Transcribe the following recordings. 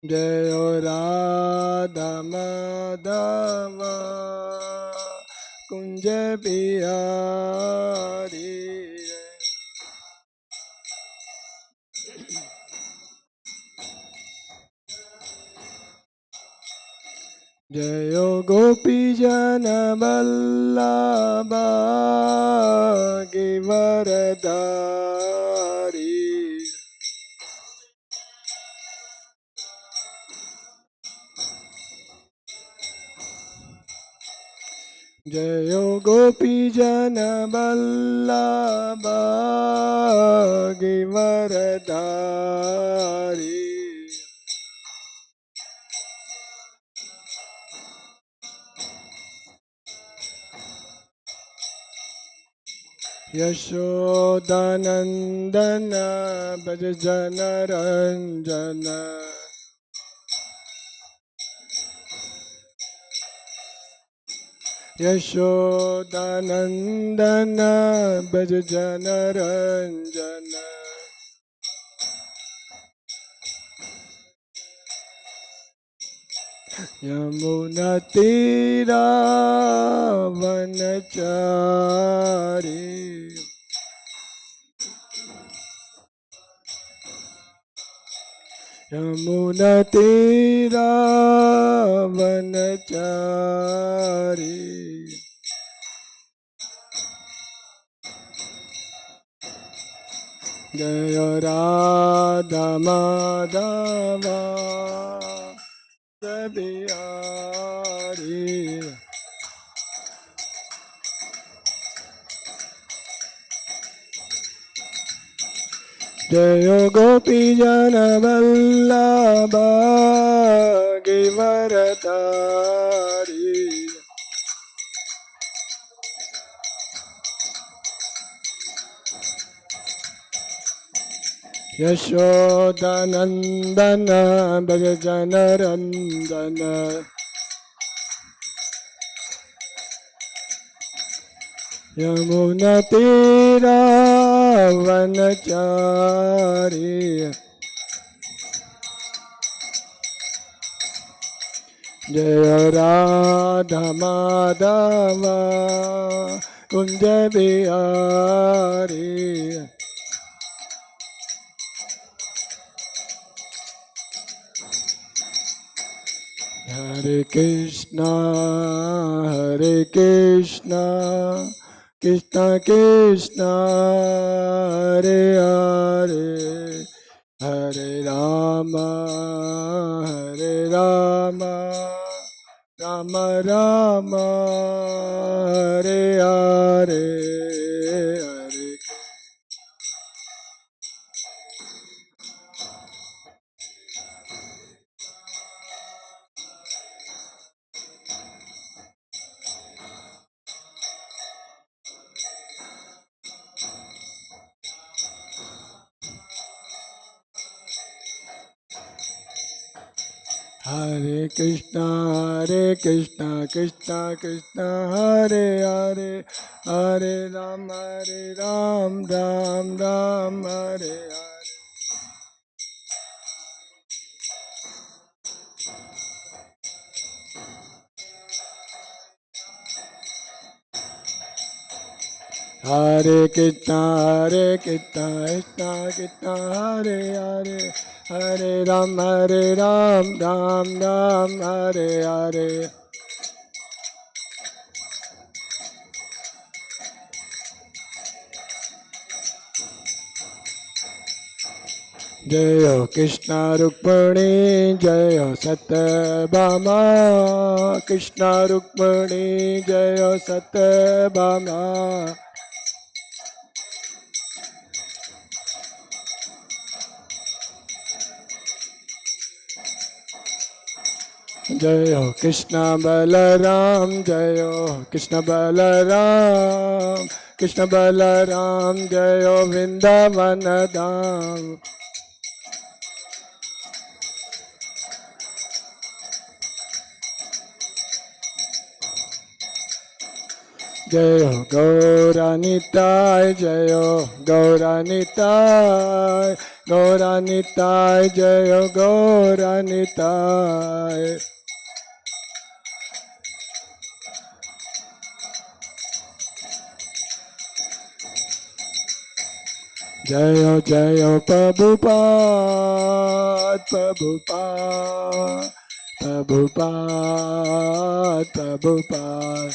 Jayo Radha Madhava Kunja Bihari. Jayo Gopi Jana Vallabha Givaradari. Jayo Gopi Jana Vallabha Givaradari. Yashodanandana Bhajana Ranjana. Yashodanandana Bhajana Ranjana. Yamuna Tira Vanachari. Yamuna Tira Vanachari. Jaya Radha Madhava Bihari. Jayo Gopi Jana Vallabha Givaradari. Yashodanandana Bhajana Ranjana. Yamuna Tira Vanachari. Jaya Radha Madhava Kunja Bihari. Hare Krishna, Hare Krishna, Krishna Krishna, Hare Hare, Hare Rama, Hare Rama, Rama Rama, Hare Hare, Hare. Hare Krishna, Krishna Krishna, Hare Hare, Hare Ram, Ram Ram, Hare Hare. Hare Krishna, Krishna Krishna, Hare Hare, Hare Ram, Ram Ram, Hare Hare. Jayo Krishna Rukmani, Jayo Satyabhama, Krishna Rukmani, Jayo Satyabhama. Jayo Krishna Balaram, Jayo Krishna Balaram, Krishna Balaram, Jayo Vrindavanadam. जय हो गौरानिताय, जय हो गौरानिताय, गौरानिताय, जय हो गौरानिताय। जय हो प्रभुपाद, प्रभुपाद, प्रभुपाद, प्रभुपाद।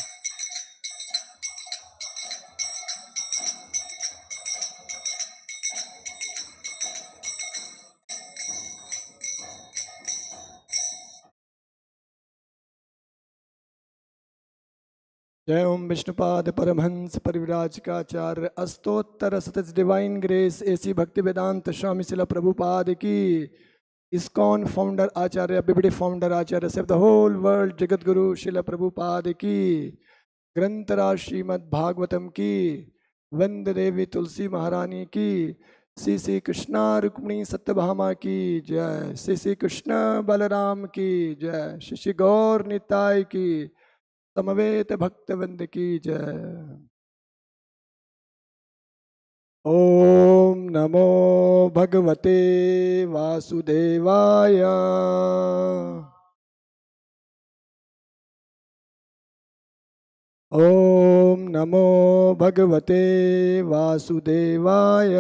जय ओम विष्णुपाद परमहंस परिव्राजकाचार्य अष्टोत्तर सतत डिवाइन ग्रेस एसी भक्ति वेदांत स्वामी शिला प्रभुपाद की, ISKCON फाउंडर आचार्य बीबीडी founder acharya save the whole world jagat guru शिला प्रभुपाद की, ग्रंथराज श्रीमद् भागवतम की, वंदे देवी तुलसी महारानी की, श्री श्री कृष्णा रुक्मिणी सत्यभामा की जय, श्री श्री कृष्ण बलराम की जय, श्री श्री गौर निताय की, समवेत भक्तवृंद की जय। ओम नमो भगवते वासुदेवाय। ओम नमो भगवते वासुदेवाय।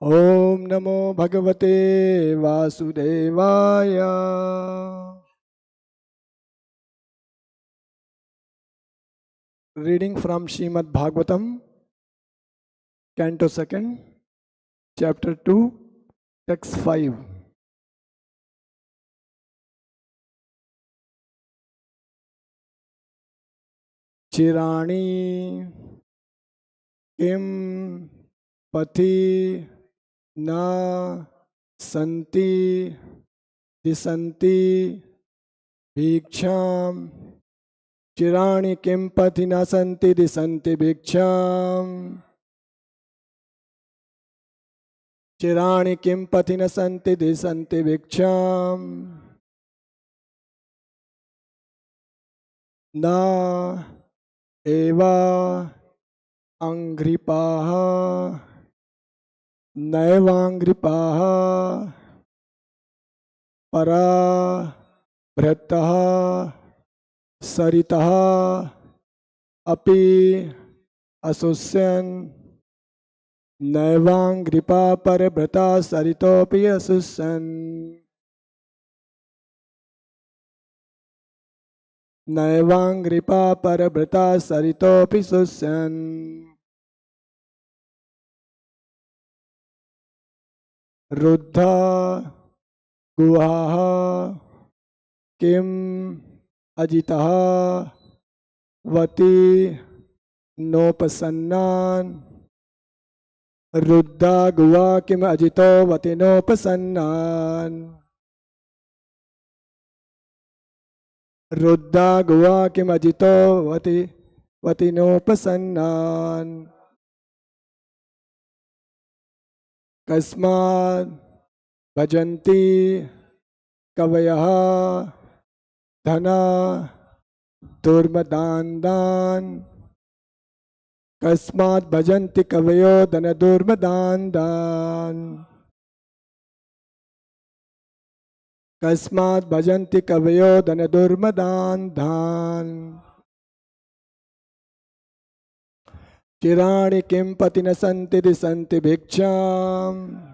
ओम नमो भगवते वासुदेवाय। Reading from Srimad-Bhagavatam, Canto 2nd, Chapter 2, Text 5. चिराणि किं पथि न सन्ति दिशन्ति भिक्षां। चिराणि किं पथि न सन्ति दिशन्ति भिक्षां। चिराणि किं पथि न सन्ति दिशन्ति भिक्षां। न एवा अंघ्रिपाः नैवांघ्रिपाः परा भृतः सरितः अपि असुष्यन्। नैवांघ्रिपा परभृता सरितोऽपि असुष्यन्। नैवांघ्रिपा परभृता सरितोऽपि शुष्यन्। रुद्धा गुहाः किम् अजितः वति नोपसन्नान्। रुद्धा गुहा किम् अजितो वति नोपसन्नान्। रुद्धा गुहा किम् अजितो वति नोपसन्नान्। कस्मात् भजन्ति कवयः धना दुर्मदान्तान्। कस्मात् भजन्ति कवयो धन दुर्मदान्तान्। कस्मात् भजन्ति कवयो धन दुर्मदान्तान्। चिराणि किं पथि न सन्ति दिशन्ति भिक्षां।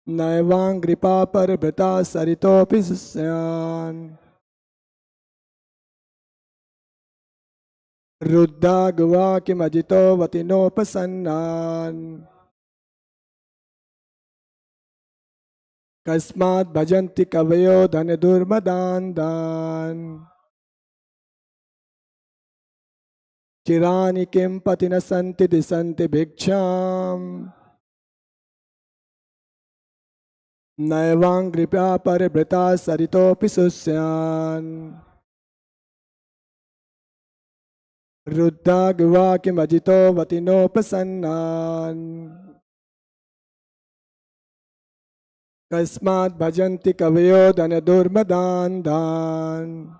नैवांघ्रिपा परभृता सरितोऽपि शुष्यान्। रुद्धा गुहा किम् अजितो वति नोपसन्नान्। कस्मात् भजन्ति कवयो धन दुर्मदान्तान्। चिराणि किं पथि न सन्ति दिशन्ति भिक्षां। नैवांघ्रिपा परभृता सरितोऽपि शुष्यान्। रुद्धा गुहा किम् अजितो वति नोपसन्नान्। Kasmat bhajanti kavayo dana durmadan dhan.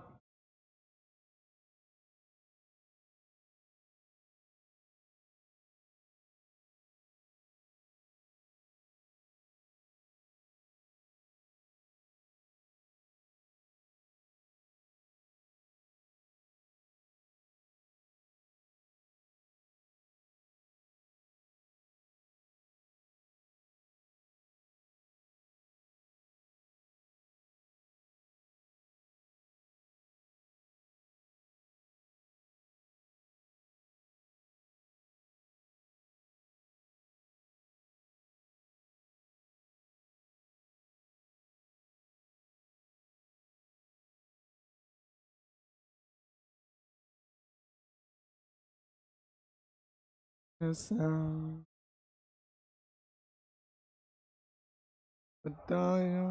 Dasa. Buddhaya.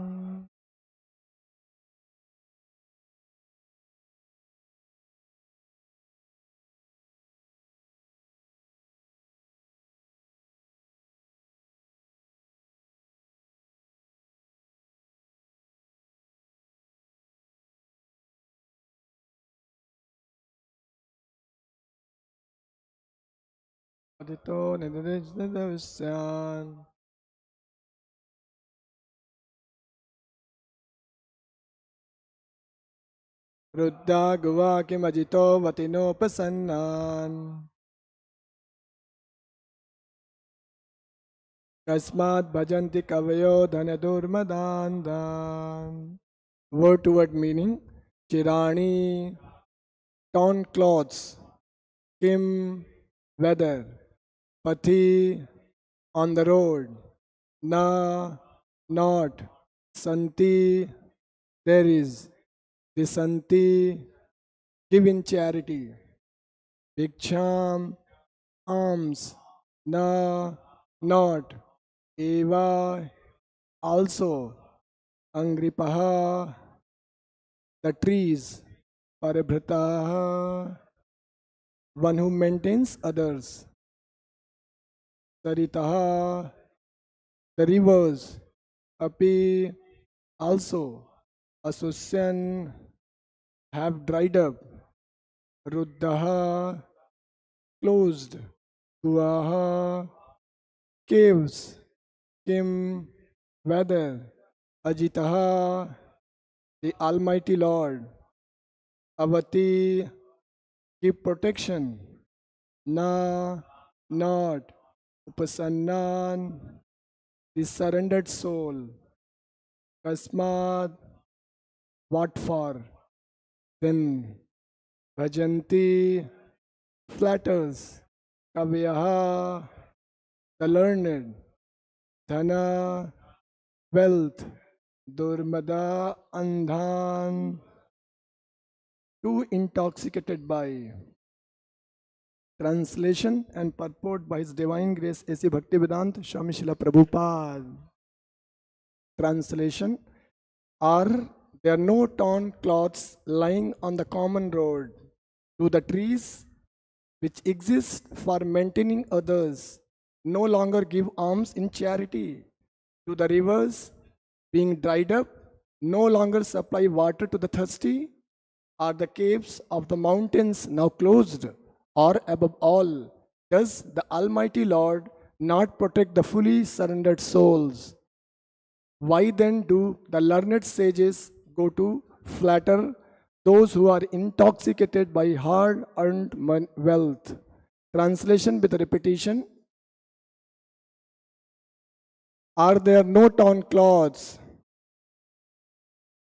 Adito nidadajnadavasyan. Ruddha guva kimajito vatino pasannan. Kasmat bhajanti kavayo dana durmadan dhan. Word to word meaning. Chirani, torn clothes. Kim, weather. Pati, on the road. Na, not. Santi, there is. Disanti, give in charity. Bhiksham, alms. Na, not. Eva, also. Angripaha, the trees. Parabhrataha, one who maintains others. Saritaha, the rivers. Api, also. Asusyan, have dried up. Ruddaha, closed. Guaha, caves. Kim, weather. Ajitaha, the Almighty Lord. Avati, give protection. Na, not. Upasannan, the surrendered soul. Kasmad, what for? Then bhajanti, flatters. Kavyaha, the learned. Dhana, wealth. Durmada, andhan, too intoxicated by. Translation and purport by His Divine Grace A.C. Bhaktivedanta Swami Srila Prabhupada. Translation. Are there no torn cloths lying on the common road? Do the trees which exist for maintaining others no longer give alms in charity? Do the rivers, being dried up, no longer supply water to the thirsty? Are the caves of the mountains now closed? Or above all, does the Almighty Lord not protect the fully surrendered souls? Why then do the learned sages go to flatter those who are intoxicated by hard earned wealth? Translation with repetition. Are there no torn cloths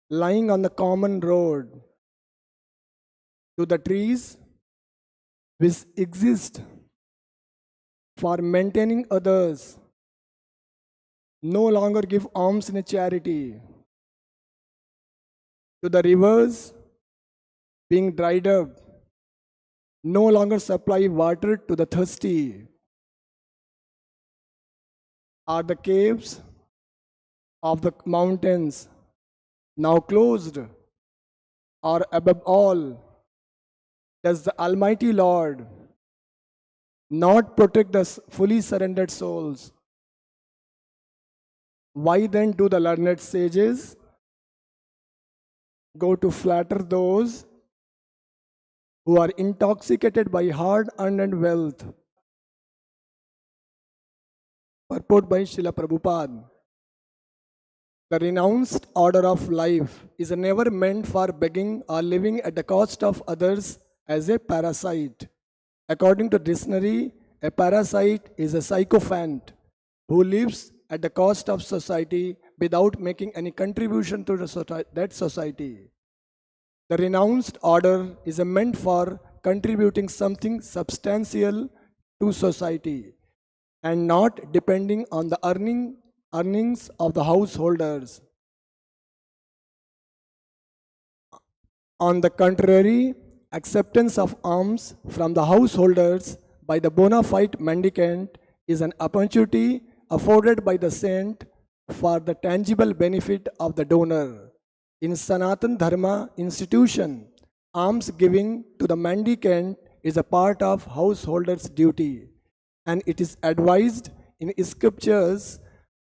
lying on the common road? Do the trees which exist for maintaining others no longer give alms in a charity? Do the rivers, being dried up, no longer supply water to the thirsty? Are the caves of the mountains now closed? Or above all, does the Almighty Lord not protect the fully surrendered souls? Why then do the learned sages go to flatter those who are intoxicated by hard-earned wealth? Purport by Srila Prabhupada. The renounced order of life is never meant for begging or living at the cost of others as a parasite. According to dictionary, a parasite is a sycophant who lives at the cost of society without making any contribution to that society. The renounced order is meant for contributing something substantial to society and not depending on the earnings of the householders. On the contrary, acceptance of alms from the householders by the bona fide mendicant is an opportunity afforded by the saint for the tangible benefit of the donor. In Sanatan Dharma institution, alms giving to the mendicant is a part of householder's duty, and it is advised in scriptures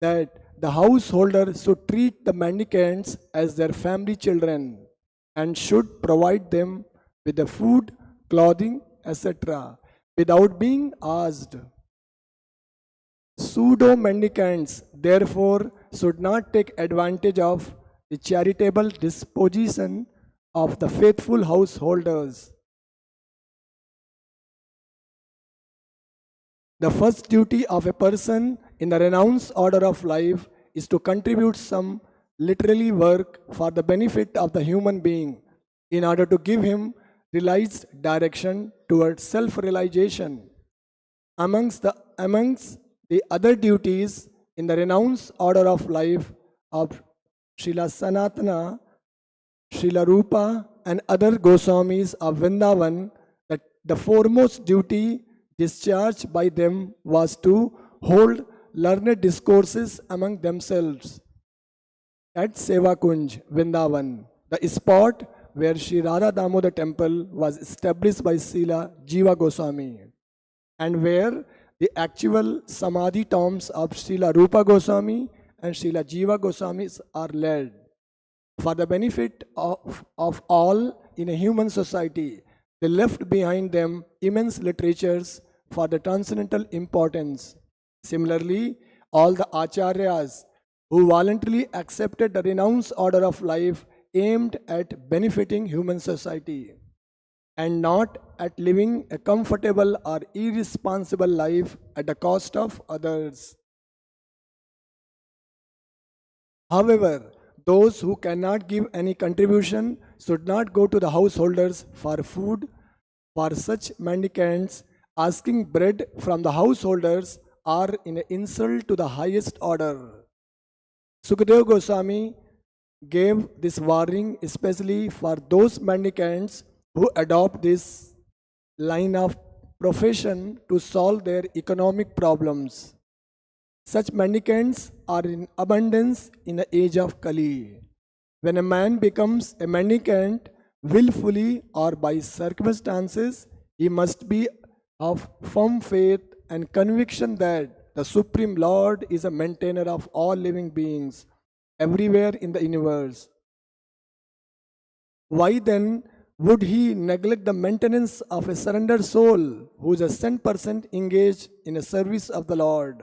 that the householder should treat the mendicants as their family children and should provide them with the food, clothing, etc., without being asked. Pseudo-mendicants, therefore, should not take advantage of the charitable disposition of the faithful householders. The first duty of a person in the renounced order of life is to contribute some literally work for the benefit of the human being in order to give him realized direction towards self-realization. Amongst the other duties in the renounced order of life of Srila Sanatana, Srila Rupa and other Goswamis of Vrindavan, that the foremost duty discharged by them was to hold learned discourses among themselves at Seva Kunj, Vrindavan, the spot where Sri Radha Damodar temple was established by Srila Jiva Goswami, and where the actual Samadhi tombs of Srila Rupa Goswami and Srila Jiva Goswami are led. For the benefit of all in a human society, they left behind them immense literatures for the transcendental importance. Similarly, all the acharyas who voluntarily accepted the renounced order of life aimed at benefiting human society and not at living a comfortable or irresponsible life at the cost of others. However, those who cannot give any contribution should not go to the householders for food. For such mendicants, asking bread from the householders are an insult to the highest order. Sukadeva Goswami gave this warning especially for those mendicants who adopt this line of profession to solve their economic problems. Such mendicants are in abundance in the age of Kali. When a man becomes a mendicant, willfully or by circumstances, he must be of firm faith and conviction that the Supreme Lord is a maintainer of all living beings everywhere in the universe. Why then would he neglect the maintenance of a surrendered soul who is a 100% engaged in a service of the Lord?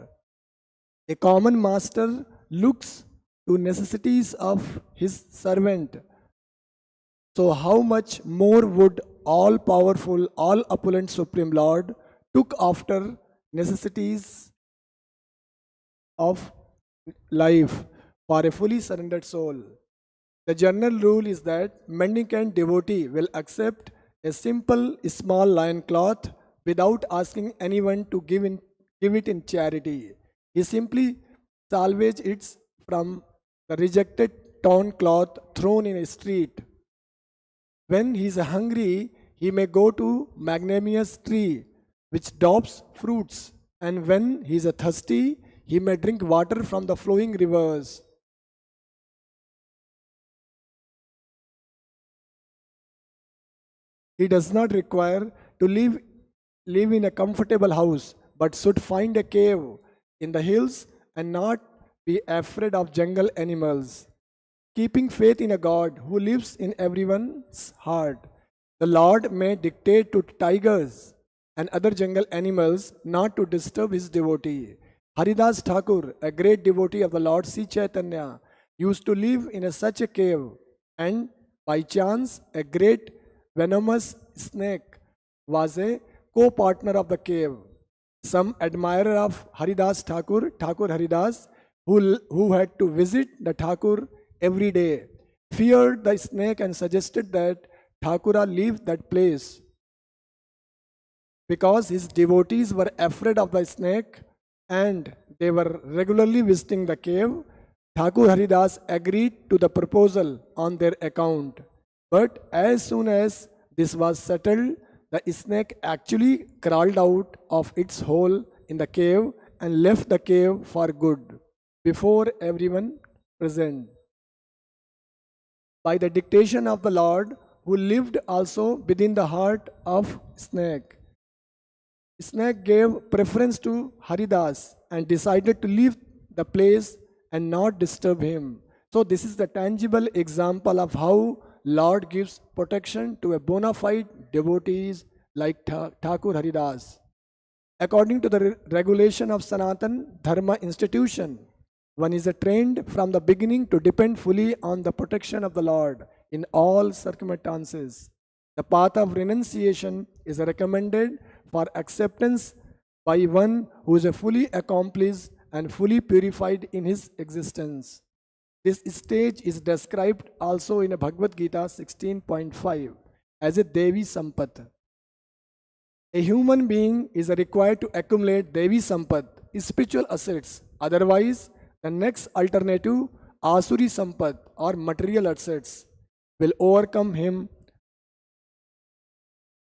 A common master looks to necessities of his servant. So how much more would all-powerful, all-opulent Supreme Lord look after necessities of life for a fully surrendered soul? The general rule is that mendicant devotee will accept a simple small lion cloth without asking anyone to give it in charity. He simply salvages it from the rejected torn cloth thrown in a street. When he is hungry, he may go to magnanimous tree which drops fruits, and when he is thirsty, he may drink water from the flowing rivers. He does not require to live in a comfortable house, but should find a cave in the hills and not be afraid of jungle animals, keeping faith in a God who lives in everyone's heart. The Lord may dictate to tigers and other jungle animals not to disturb his devotee. Haridas Thakur, a great devotee of the Lord Sri Chaitanya, used to live in such a cave, and by chance, a great venomous snake was a co-partner of the cave. Some admirer of Haridas Thakur, Thakur Haridas, who had to visit the Thakur every day, feared the snake and suggested that Thakura leave that place. Because his devotees were afraid of the snake and they were regularly visiting the cave, Thakur Haridas agreed to the proposal on their account. But as soon as this was settled, the snake actually crawled out of its hole in the cave and left the cave for good before everyone present. By the dictation of the Lord, who lived also within the heart of snake, Snake gave preference to Haridas and decided to leave the place and not disturb him. So this is the tangible example of how Lord gives protection to a bona fide devotees like Thakur Haridas. According to the regulation of Sanatan Dharma institution, one is trained from the beginning to depend fully on the protection of the Lord in all circumstances. The path of renunciation is recommended for acceptance by one who is fully accomplished and fully purified in his existence. This stage is described also in Bhagavad Gita 16.5 as a Devi Sampat. A human being is required to accumulate Devi Sampat, spiritual assets. Otherwise, the next alternative, Asuri Sampat or material assets, will overcome him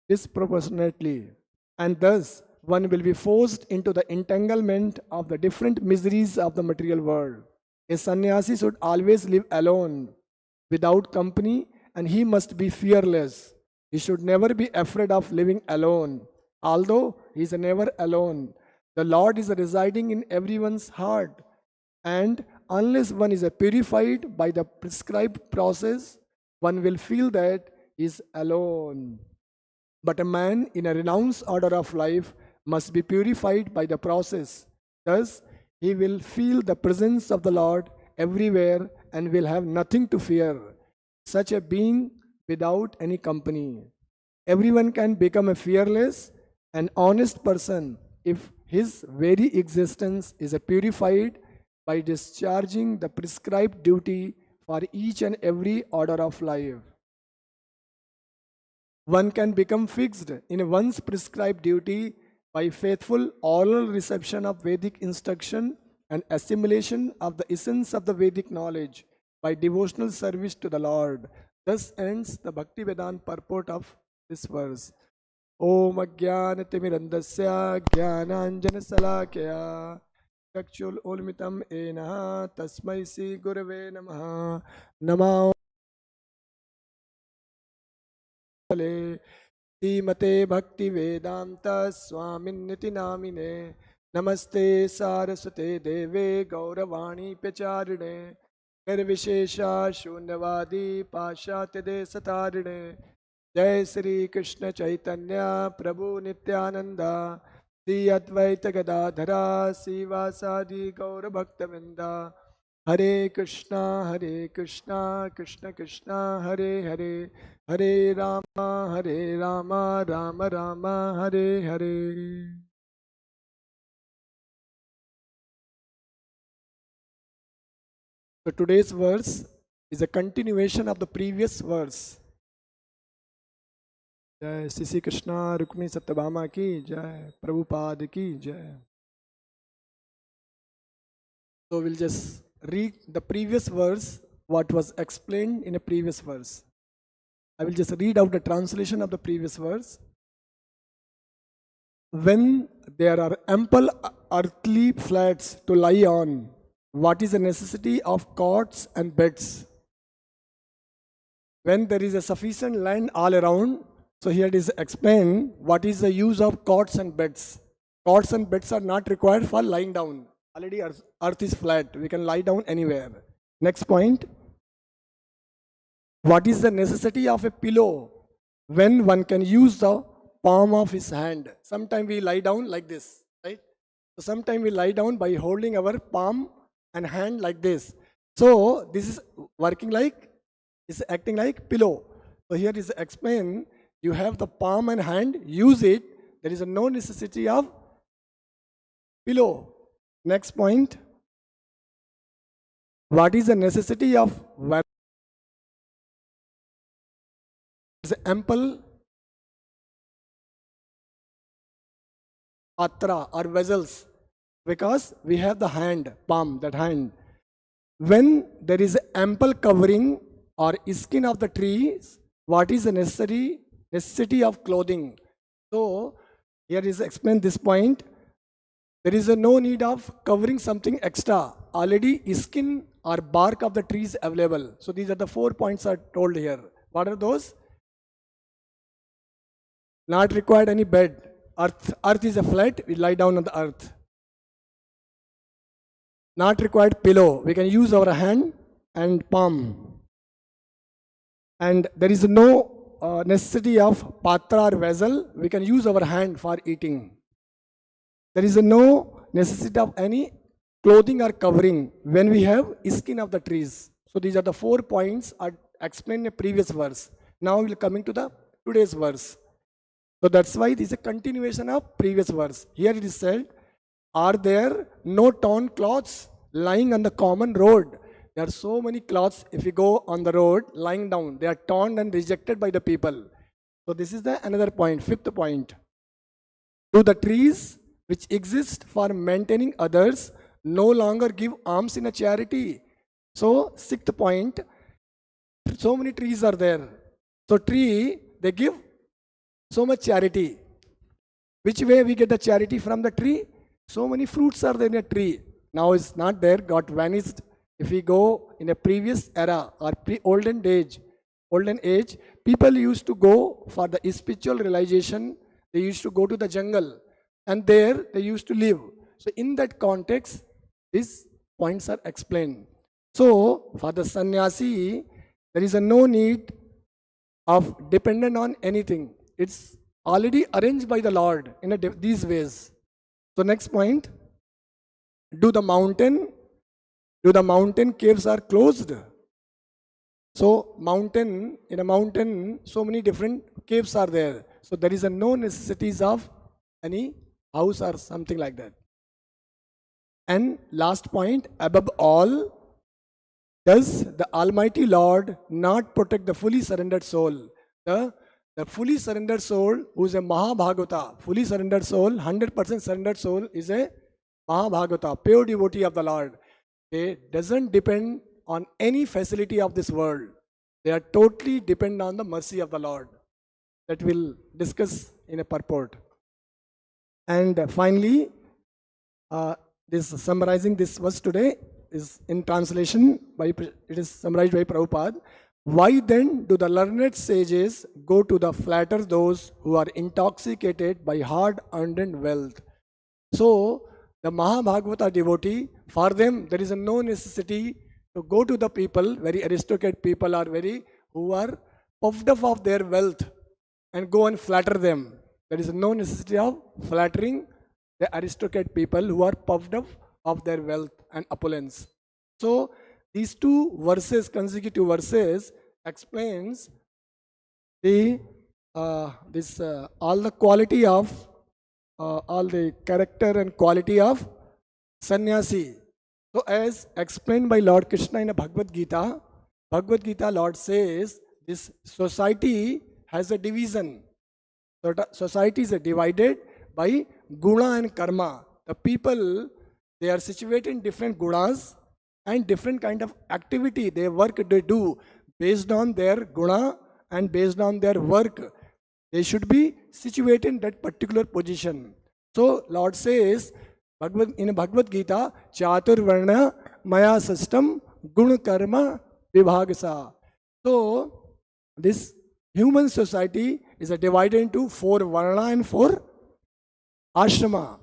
disproportionately. And thus, one will be forced into the entanglement of the different miseries of the material world. A sannyasi should always live alone, without company, and he must be fearless. He should never be afraid of living alone. Although he is never alone, the Lord is residing in everyone's heart. And unless one is purified by the prescribed process, one will feel that he is alone. But a man in a renounced order of life must be purified by the process. Thus, he will feel the presence of the Lord everywhere and will have nothing to fear. Such a being without any company. Everyone can become a fearless and honest person if his very existence is purified by discharging the prescribed duty for each and every order of life. One can become fixed in one's prescribed duty by faithful oral reception of Vedic instruction and assimilation of the essence of the Vedic knowledge by devotional service to the Lord. Thus ends the Bhakti Vedanta purport of this verse. Om Ajnanatimirandasya Jnananjana Salakaya Chakshul Ulmitam Enaha Tasmai Sri Gurave Namaha Namo Srimate Bhakti Vedanta Swaminiti Namine Namaste Saraswate Deve Gauravani Pacharine Nirvishesha Shunyavadi Pashatide Satarine Jai Sri Krishna Chaitanya Prabhu Nityananda Sri Advaita Gadadhara Sivasadi Gaura Bhaktavinda Hare Krishna, Krishna Krishna, Hare Hare, Hare Rama, Rama Rama, Hare Hare. So today's verse is a continuation of the previous verse. Jai Sri Krishna, Rukmini Satyabhama ki Jai, Prabhupada ki Jai. So we'll just read the previous verse, what was explained in a previous verse. I will just read out the translation of the previous verse. When there are ample earthly flats to lie on, what is the necessity of cots and beds? When there is a sufficient land all around, so here it is explained what is the use of cots and beds. Cots and beds are not required for lying down. Already earth is flat. We can lie down anywhere. Next point. What is the necessity of a pillow when one can use the palm of his hand? Sometimes we lie down like this, right? So sometimes we lie down by holding our palm and hand like this. So this is working like, is acting like pillow. So here is explain, you have the palm and hand, use it. There is no necessity of pillow. Next point. What is the necessity of ample patra or vessels? Because we have the hand, palm, that hand. When there is ample covering or skin of the trees, what is the necessity of clothing? So here is explain this point. There is no need of covering something extra. Already skin or bark of the trees available. So these are the 4 points are told here. What are those? Not required any bed. Earth is a flat, we lie down on the earth. Not required pillow. We can use our hand and palm. And there is no necessity of patra or vessel. We can use our hand for eating. There is no necessity of any clothing or covering when we have skin of the trees. So these are the 4 points are explained in the previous verse. Now we will coming to the today's verse. So that's why this is a continuation of previous verse. Here it is said, are there no torn cloths lying on the common road? There are so many cloths, if you go on the road, lying down. They are torn and rejected by the people. So this is the another point, 5th point. Do the trees which exist for maintaining others no longer give alms in a charity? So 6th point, so many trees are there. So tree, they give so much charity. Which way we get the charity from the tree? So many fruits are there in a tree. Now it's not there, got vanished. If we go in a previous era or olden age, people used to go for the spiritual realization. They used to go to the jungle and there they used to live. So in that context, these points are explained. So for the sannyasi, there is no need of dependent on anything. It's already arranged by the Lord in these ways. So next point, do the mountain caves are closed? So in a mountain, so many different caves are there. So there is no necessities of any house or something like that. And last point, above all, does the Almighty Lord not protect the fully surrendered soul? The fully surrendered soul, who is a Mahabhagavata, fully surrendered soul, 100% surrendered soul is a Mahabhagavata, pure devotee of the Lord. They doesn't depend on any facility of this world. They are totally dependent on the mercy of the Lord. That we'll discuss in a purport. And finally, this summarizing this verse today is in translation, it is summarized by Prabhupada. Why then do the learned sages go to the flatter those who are intoxicated by hard-earned wealth? So, the Mahabhagavata devotee, for them there is no necessity to go to the people, very aristocratic people are who are puffed up of their wealth and go and flatter them. There is no necessity of flattering the aristocratic people who are puffed up of their wealth and opulence. So, these 2 verses, consecutive verses, explains all the quality of, all the character and quality of sannyasi. So as explained by Lord Krishna in the Bhagavad Gita, Lord says, this society has a division. Society is divided by guna and karma. The people, they are situated in different gunas and different kind of activity, their work they do based on their guna and based on their work. They should be situated in that particular position. So Lord says in Bhagavad Gita, Chatur Varna Maya System Guna Karma Vibhagasa. So this human society is divided into 4 Varna and 4 Ashrama.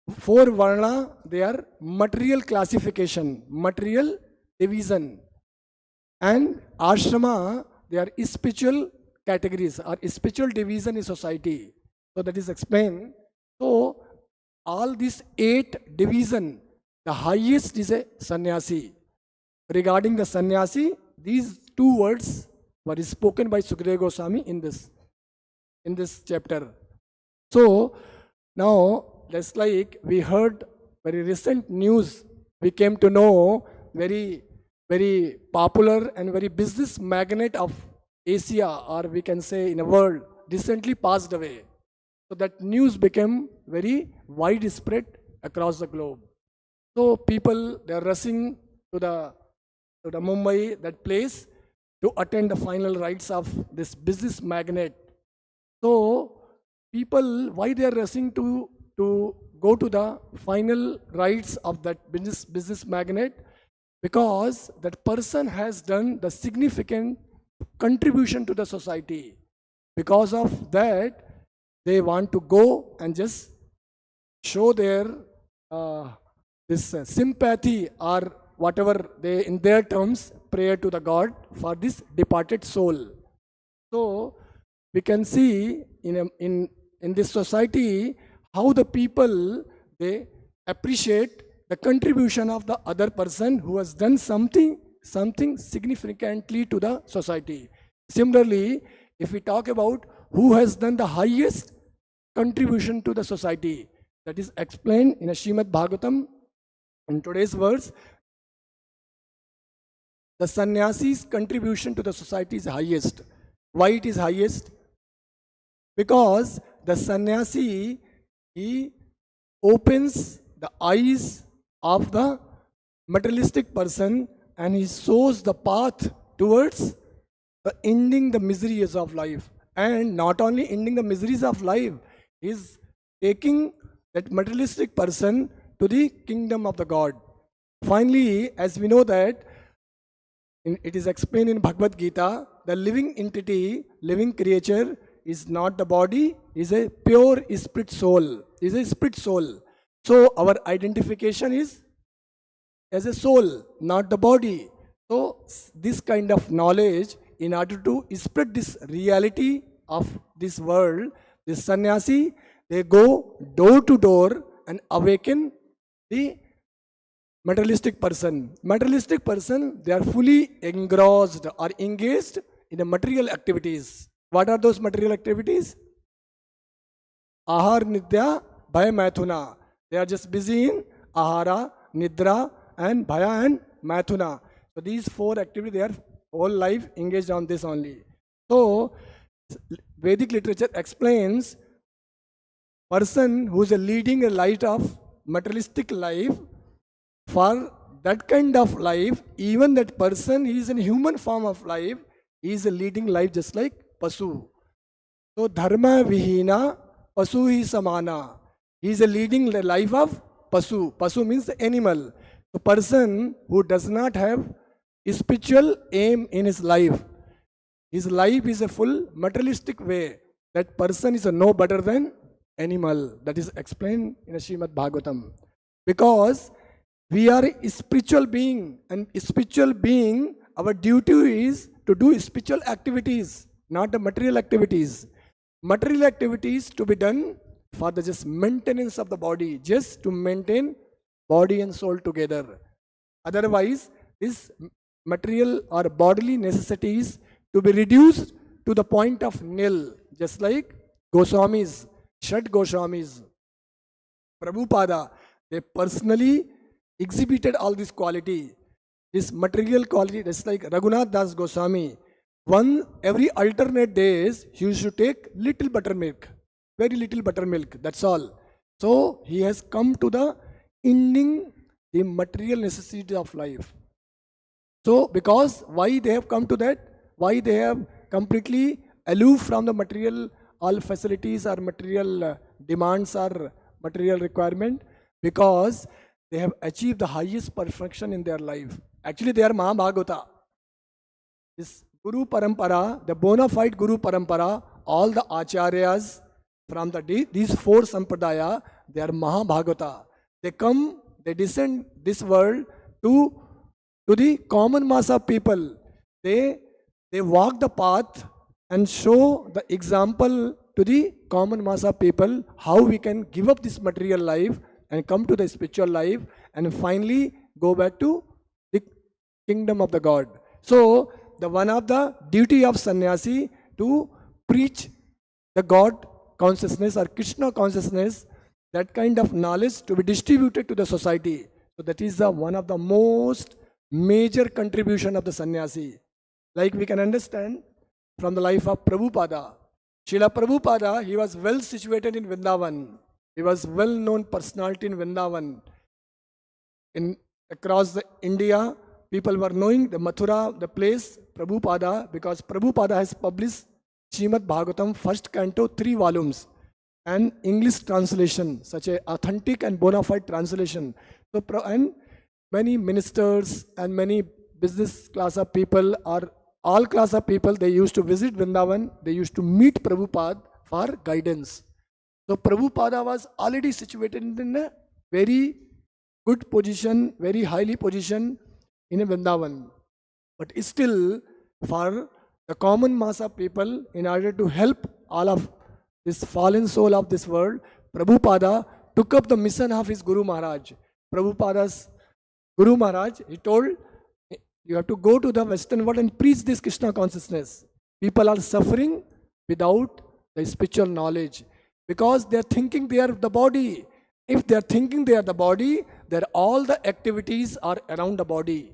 4 varna, they are material classification, material division. And ashrama, they are spiritual categories or spiritual division in society. So that is explained. So all these 8 division, the highest is a sannyasi. Regarding the sannyasi, these 2 words were spoken by Sukadeva Goswami in this chapter. So now, just like we heard very recent news, we came to know very, very popular and very business magnate of Asia, or we can say in the world, recently passed away. So that news became very widespread across the globe. So people, they are rushing to the Mumbai, that place, to attend the final rites of this business magnate. So people, why they are rushing to go to the final rites of that business magnate? Because that person has done the significant contribution to the society. Because of that, they want to go and just show their sympathy, or whatever they, in their terms, prayer to the God for this departed soul. So we can see in this society how the people, they appreciate the contribution of the other person who has done something significantly to the society. Similarly, if we talk about who has done the highest contribution to the society, that is explained in a Srimad-Bhagavatam in today's verse. The sannyasi's contribution to the society is highest. Why it is highest? Because the sannyasi, he opens the eyes of the materialistic person and he shows the path towards the ending the miseries of life. And not only ending the miseries of life, he is taking that materialistic person to the kingdom of the God. Finally, as we know that, it is explained in Bhagavad Gita, the living entity, living creature is not the body, is a pure spirit soul, is a spirit soul. So our identification is as a soul, not the body. So this kind of knowledge, in order to spread this reality of this world, this sannyasi, they go door to door and awaken the materialistic person. Materialistic person, they are fully engrossed or engaged in the material activities. What are those material activities? Ahar, Nidya, Bhaya, Maithuna. They are just busy in Ahara, Nidra, and Bhaya and Maithuna. So these 4 activities, they are whole life engaged on this only. So Vedic literature explains person who is leading a life of materialistic life, for that kind of life, even that person, he is in human form of life, he is leading life just like Pasu. So dharma vihina, Pasu hi samana. He is leading the life of Pasu. Pasu means the animal. The person who does not have a spiritual aim in his life is a full materialistic way. That person is no better than animal. That is explained in a Srimad-Bhagavatam. Because we are a spiritual being, and spiritual being, our duty is to do spiritual activities, not the material activities. Material activities to be done for the just maintenance of the body, just to maintain body and soul together. Otherwise, this material or bodily necessities to be reduced to the point of nil, just like Goswamis, Shat Goswamis, Prabhupada, they personally exhibited all this quality, this material quality, just like Raghunath Das Goswami. Every alternate days, he should take little buttermilk, very little buttermilk, that's all. So he has come to the ending the material necessity of life. So because why they have come to that? Why they have completely aloof from the material, all facilities or material demands or material requirement? Because they have achieved the highest perfection in their life. Actually, they are Mahabhagavata. This Guru Parampara, the bona fide Guru Parampara, all the Acharyas, from these four sampradaya, they are Mahabhagavata. They descend this world to the common mass of people. They walk the path and show the example to the common mass of people how we can give up this material life and come to the spiritual life and finally go back to the kingdom of the God. So the one of the duty of sannyasi to preach the God consciousness or Krishna consciousness, that kind of knowledge to be distributed to the society. So that is the one of the most major contribution of the sannyasi. Like we can understand from the life of Prabhupada. Srila Prabhupada, he was well situated in Vrindavan. He was well-known personality in Vrindavan. Across the India, people were knowing the Mathura, the place, Prabhupada, because Prabhupada has published Srimad-Bhagavatam, first canto, 3 volumes, and English translation, such a authentic and bona fide translation. So, and many ministers and many business class of people or all class of people, they used to visit Vrindavan, they used to meet Prabhupada for guidance. So Prabhupada was already situated in a very good position, very highly position in a Vrindavan. But still, for the common mass of people, in order to help all of this fallen soul of this world, Prabhupada took up the mission of his Guru Maharaj. Prabhupada's Guru Maharaj, he told, you have to go to the Western world and preach this Krishna consciousness. People are suffering without the spiritual knowledge because they are thinking they are the body. If they are thinking they are the body, then all the activities are around the body.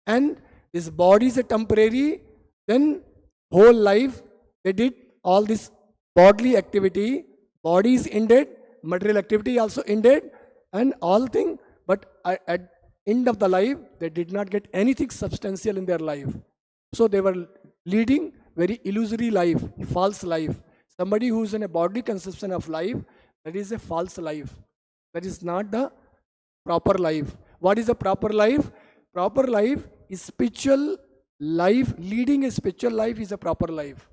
And this body is a temporary, then whole life they did all this bodily activity. Body is ended, material activity also ended, and all thing. But at end of the life, they did not get anything substantial in their life. So they were leading very illusory life, false life. Somebody who is in a bodily conception of life, that is a false life. That is not the proper life. What is the proper life? Proper life is spiritual life. Leading a spiritual life is a proper life.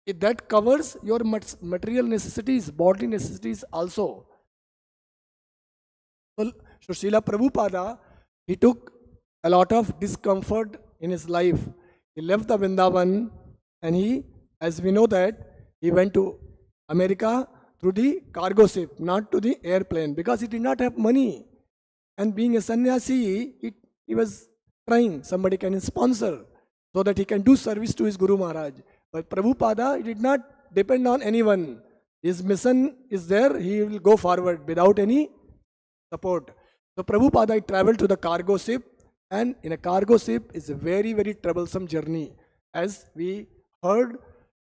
That covers your material necessities, bodily necessities also. So Srila Prabhupada, he took a lot of discomfort in his life. He left the Vrindavan and he, as we know that, he went to America through the cargo ship, not to the airplane, because he did not have money. And being a sannyasi, he was trying, somebody can sponsor so that he can do service to his Guru Maharaj. But Prabhupada, he did not depend on anyone. His mission is there, he will go forward without any support. So Prabhupada traveled to the cargo ship, and in a cargo ship is a very, very troublesome journey. As we heard,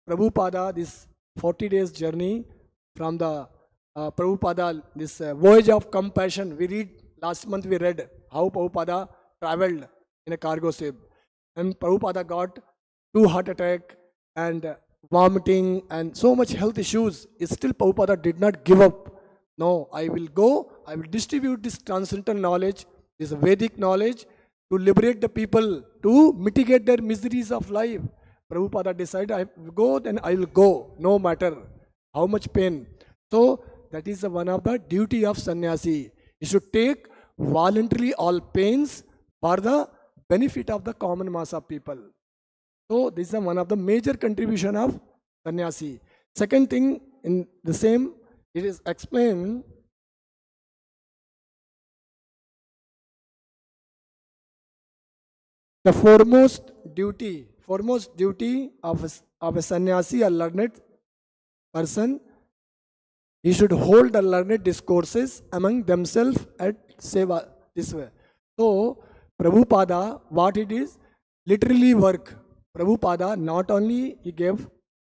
Prabhupada, this 40 days journey from the Prabhupada, this voyage of compassion, last month we read how Prabhupada traveled in a cargo ship. And Prabhupada got 2 heart attack and vomiting and so much health issues. Still Prabhupada did not give up. No, I will go, I will distribute this transcendental knowledge, this Vedic knowledge to liberate the people, to mitigate their miseries of life. Prabhupada decided, I will go, then I will go, no matter how much pain. So that is one of the duty of sannyasi. He should take voluntarily all pains for the benefit of the common mass of people. So this is one of the major contribution of sannyasi. Second thing, in the same, it is explained the foremost duty of a sannyasi, a learned person, he should hold the learned discourses among themselves at seva, this way. So Prabhupada, what it is? Literally work. Prabhupada not only he gave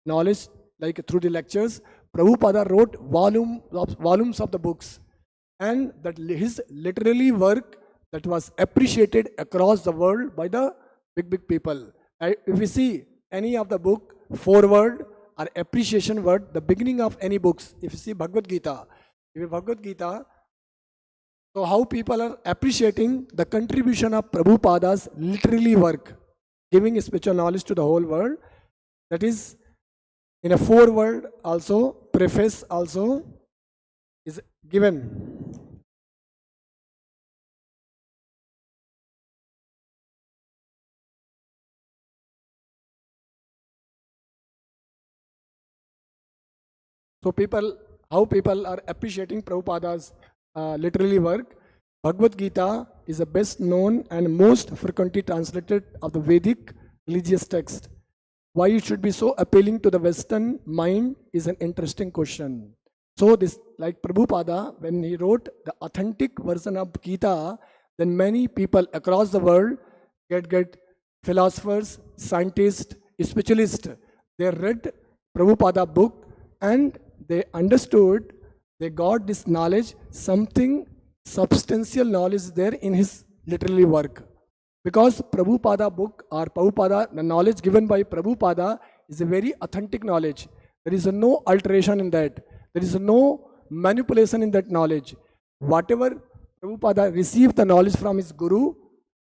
knowledge like through the lectures, Prabhupada wrote volumes of the books, and that his literally work that was appreciated across the world by the big people. If we see any of the book, foreword or appreciation word, the beginning of any books, if you see Bhagavad Gita, so how people are appreciating the contribution of Prabhupada's literally work, giving spiritual knowledge to the whole world. That is in a foreword also preface also is given. So how people are appreciating Prabhupada's literary work. Bhagavad Gita is the best known and most frequently translated of the Vedic religious text. Why it should be so appealing to the Western mind is an interesting question. So this, like Prabhupada, when he wrote the authentic version of Gita, then many people across the world get philosophers, scientists, spiritualists. They read Prabhupada book and they understood, they got this knowledge, something substantial knowledge there in his literary work. Because Prabhupada book or Prabhupada, the knowledge given by Prabhupada is a very authentic knowledge. There is no alteration in that. There is no manipulation in that knowledge. Whatever Prabhupada received the knowledge from his Guru,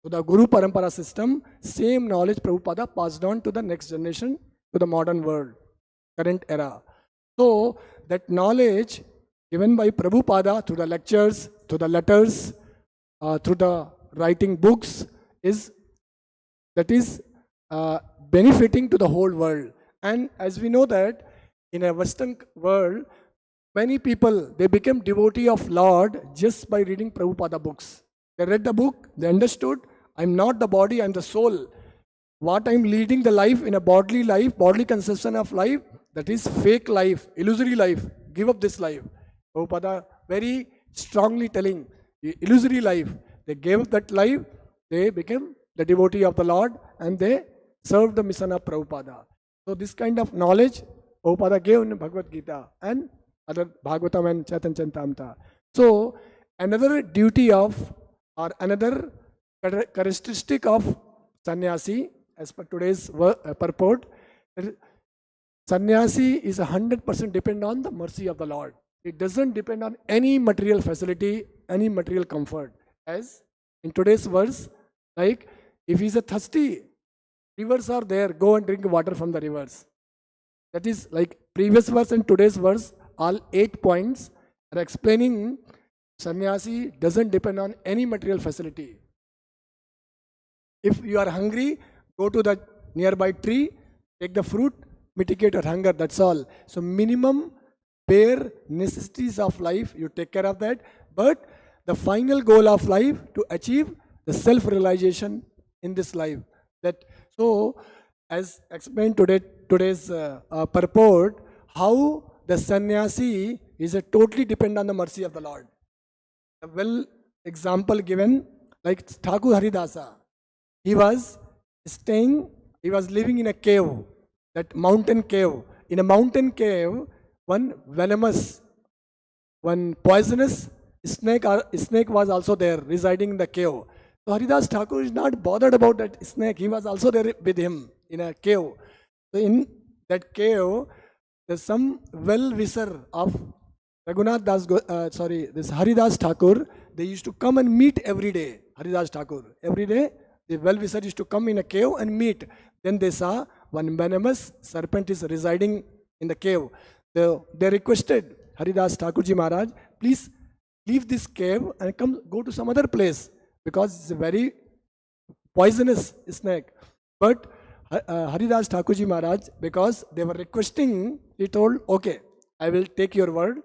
to the Guru Parampara system, same knowledge Prabhupada passed on to the next generation, to the modern world, current era. So that knowledge given by Prabhupada through the lectures, through the letters, through the writing books, is benefiting to the whole world. And as we know that in a Western world, many people, they became devotee of Lord just by reading Prabhupada books. They read the book, they understood, I'm not the body, I'm the soul. What I'm leading the life in a bodily life, bodily conception of life, that is fake life, illusory life. Give up this life. Prabhupada very strongly telling, illusory life. They gave up that life, they became the devotee of the Lord and they served the mission of Prabhupada. So this kind of knowledge Prabhupada gave in Bhagavad Gita and other Bhagavatam and Chaitanya Charitamrita. So another duty of, or another characteristic of sannyasi, as per today's purport, sannyasi is 100% depend on the mercy of the Lord. It doesn't depend on any material facility, any material comfort. As in today's verse, like if he's a thirsty, rivers are there, go and drink water from the rivers. That is like previous verse and today's verse, all 8 points are explaining sannyasi doesn't depend on any material facility. If you are hungry, go to the nearby tree, take the fruit, mitigate your hunger, that's all. So minimum bare necessities of life, you take care of that. But the final goal of life, to achieve the self-realization in this life. That so, as explained today's purport, how the sannyasi is a totally depend on the mercy of the Lord. A well example given, like Thakur Haridasa. He was living in a cave, that mountain cave. In a mountain cave, one poisonous snake was also there, residing in the cave. So Haridas Thakur is not bothered about that snake. He was also there with him in a cave. So in that cave, there's some well-wisher of this Haridas Thakur. They used to come and meet every day. Haridas Thakur. Every day, the well-wisher used to come in a cave and meet. Then they saw one venomous serpent is residing in the cave. They requested Haridas Thakurji Maharaj, please leave this cave and go to some other place, because it's a very poisonous snake. But Haridas Thakurji Maharaj, because they were requesting, he told, okay, I will take your word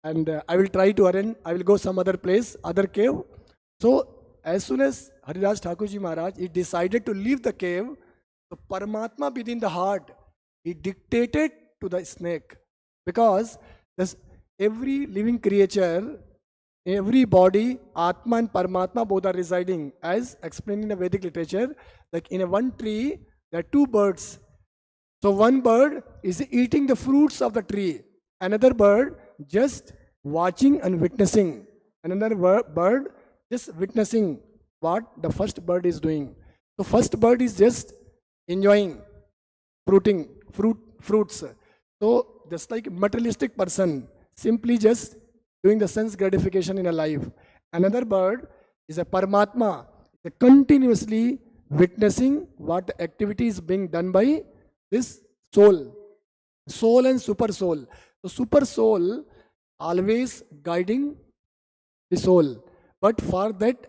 and I will try to arrange, I will go some other place, other cave. So as soon as Haridas Thakurji Maharaj, he decided to leave the cave, so Paramatma within the heart, he dictated to the snake. Because every living creature, every body, Atma and Paramatma both are residing. As explained in the Vedic literature, like in one tree, there are two birds. So one bird is eating the fruits of the tree. Another bird just watching and witnessing. Another bird just witnessing what the first bird is doing. So first bird is just enjoying fruits. So just like materialistic person, simply just doing the sense gratification in a life. Another bird is a Paramatma, continuously witnessing what activity is being done by this soul and super soul. So super soul always guiding the soul. But for that,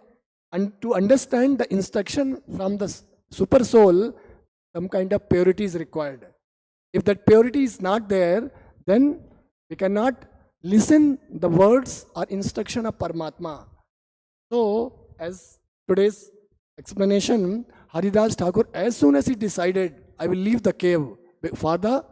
and to understand the instruction from the super soul, some kind of purity is required. If that purity is not there, then we cannot listen the words or instruction of Paramatma. So, as today's explanation, Haridas Thakur, as soon as he decided, I will leave the cave for the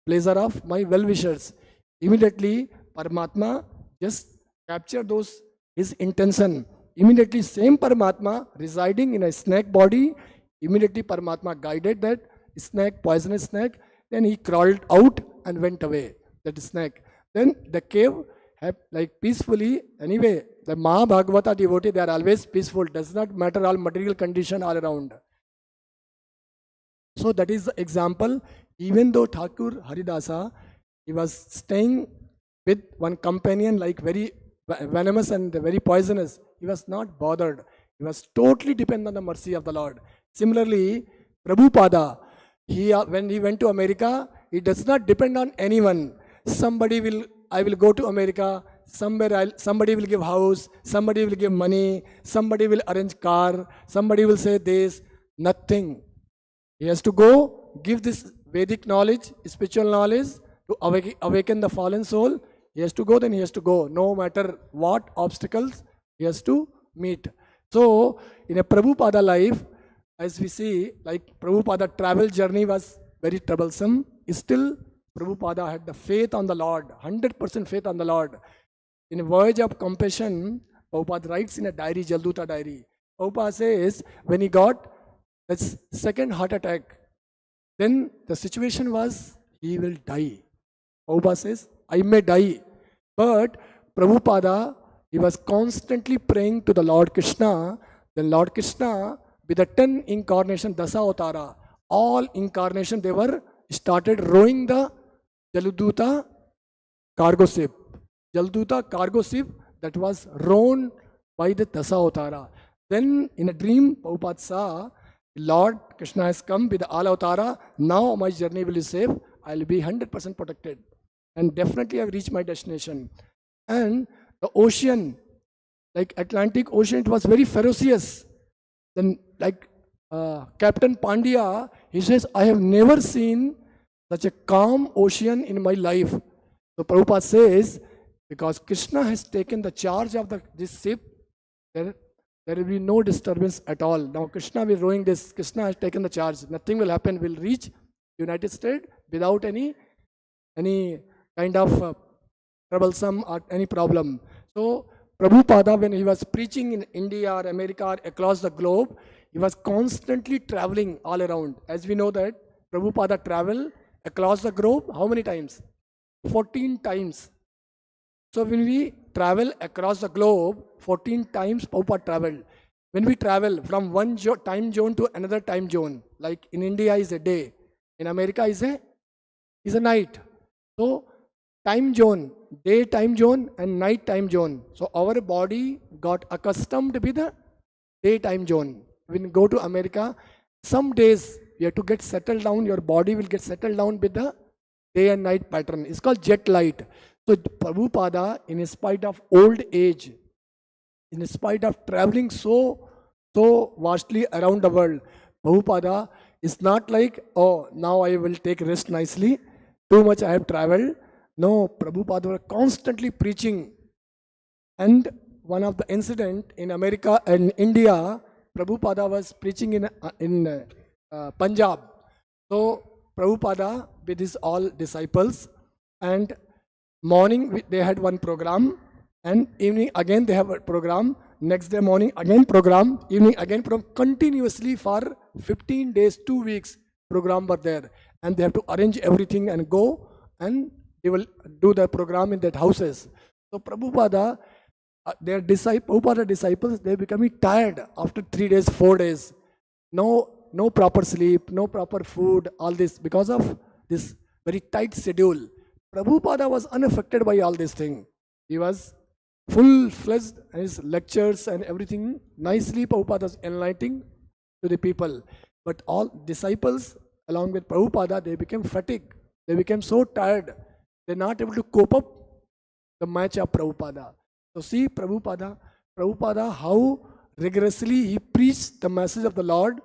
pleasure of my well-wishers, immediately Paramatma just captured those his intention. Immediately, same Paramatma residing in a snake body, immediately Paramatma guided that snake, poisonous snake, then he crawled out and went away, that snake. Then the cave have like peacefully, anyway, the Mahabhagavata devotee, they are always peaceful, does not matter all material condition all around. So that is the example. Even though Thakur Haridasa, he was staying with one companion like very venomous and very poisonous, he was not bothered. He was totally dependent on the mercy of the Lord. Similarly, Prabhupada, when he went to America, he does not depend on anyone. I will go to America, somebody will give house, somebody will give money, somebody will arrange car, somebody will say this, nothing. He has to go, give this Vedic knowledge, spiritual knowledge, to awaken the fallen soul. He has to go, then he has to go, no matter what obstacles he has to meet. So, in a Prabhupada life, as we see, like Prabhupada travel journey was very troublesome. Still, Prabhupada had the faith on the Lord, 100% faith on the Lord. In a voyage of compassion, Prabhupada writes in a diary, Jalduta diary. Prabhupada says, when he got that second heart attack, then the situation was, he will die. Prabhupada says, I may die. But Prabhupada, he was constantly praying to the Lord Krishna. Then Lord Krishna, with the 10 incarnation, Dasa Avtara, all incarnation, they were started rowing the Jalduta cargo ship. Jalduta cargo ship that was rowed by the Dasa Avtara. Then in a dream, Prabhupada saw, Lord Krishna has come with all Avtara. Now my journey will be safe. I will be 100% protected. And definitely I have reached my destination. And the ocean, like Atlantic Ocean, it was very ferocious. Then like Captain Pandya, he says, I have never seen such a calm ocean in my life. So Prabhupada says, because Krishna has taken the charge of this ship, there will be no disturbance at all. Now Krishna will rowing this, Krishna has taken the charge. Nothing will happen, will reach United States without any kind of troublesome or any problem. So Prabhupada, when he was preaching in India or America or across the globe, he was constantly traveling all around. As we know that Prabhupada traveled across the globe, how many times? 14 times. So when we travel across the globe, 14 times Prabhupada traveled. When we travel from one time zone to another time zone, like in India is a day, in America is a night. So time zone, day time zone and night time zone. So our body got accustomed with the day time zone. When you go to America, some days you have to get settled down, your body will get settled down with the day and night pattern. It's called jet light. So Prabhupada, in spite of old age, in spite of traveling so vastly around the world, Prabhupada is not like, oh, now I will take rest nicely, too much I have traveled. No, Prabhupada was constantly preaching. And one of the incident in America and India, Prabhupada was preaching in Punjab. So Prabhupada with his all disciples, and morning they had one program, and evening again they have a program, next day morning again program, evening again program, continuously for 15 days, 2 weeks program were there, and they have to arrange everything and go, and they will do the program in that houses. So Prabhupada, Prabhupada disciples, they becoming tired after 3 days, 4 days. No proper sleep, no proper food, all this because of this very tight schedule. Prabhupada was unaffected by all this thing. He was full-fledged, and his lectures and everything, nicely Prabhupada was enlightening to the people. But all disciples, along with Prabhupada, they became fatigued. They became so tired. they're not able to cope up the match of Prabhupada. So see Prabhupada, how rigorously he preached the message of the Lord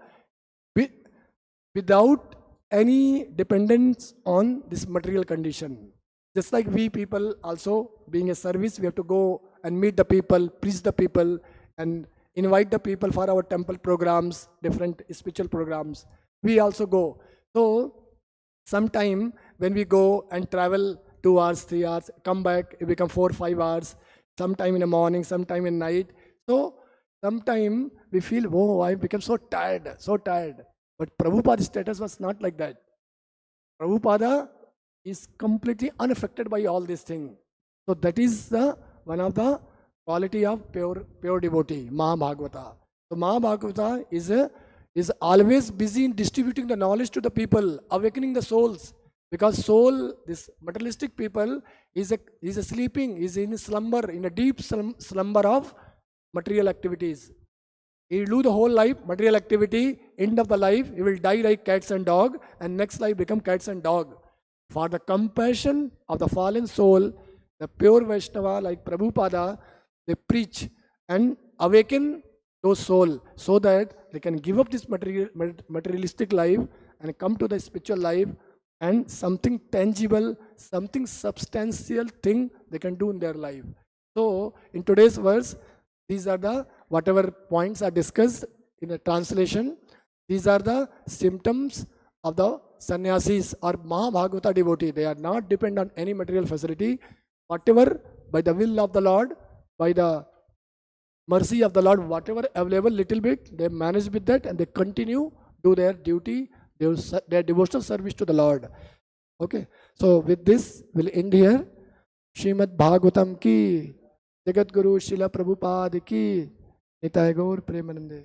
without any dependence on this material condition. Just like we people also, being a service, we have to go and meet the people, preach the people, and invite the people for our temple programs, different spiritual programs. We also go. So sometime when we go and travel 2 hours, 3 hours, come back, it become 4, 5 hours, sometime in the morning, sometime in night. So sometime we feel, oh, I become so tired, so tired. But Prabhupada's status was not like that. Prabhupada is completely unaffected by all these things. So that is one of the quality of pure devotee, Mahabhagavata. So Mahabhagavata is always busy in distributing the knowledge to the people, awakening the souls. Because soul, this materialistic people, is a sleeping, is in slumber, in a deep slumber of material activities. He will do the whole life, material activity, end of the life, he will die like cats and dog, and next life become cats and dog. For the compassion of the fallen soul, the pure Vaishnava like Prabhupada, they preach and awaken those souls so that they can give up this materialistic life and come to the spiritual life, and something tangible, something substantial thing they can do in their life. So in today's verse, these are the whatever points are discussed in a translation. These are the symptoms of the sannyasis or Mahabhagavata devotee. They are not dependent on any material facility. Whatever by the will of the Lord, by the mercy of the Lord, whatever available little bit, they manage with that and they continue do their duty, their devotional service to the Lord. Okay, so with this we'll end here. Srimad-Bhagavatam ki, Jagat Guru Srila Prabhupada ki, Nitai Gaur Premanande.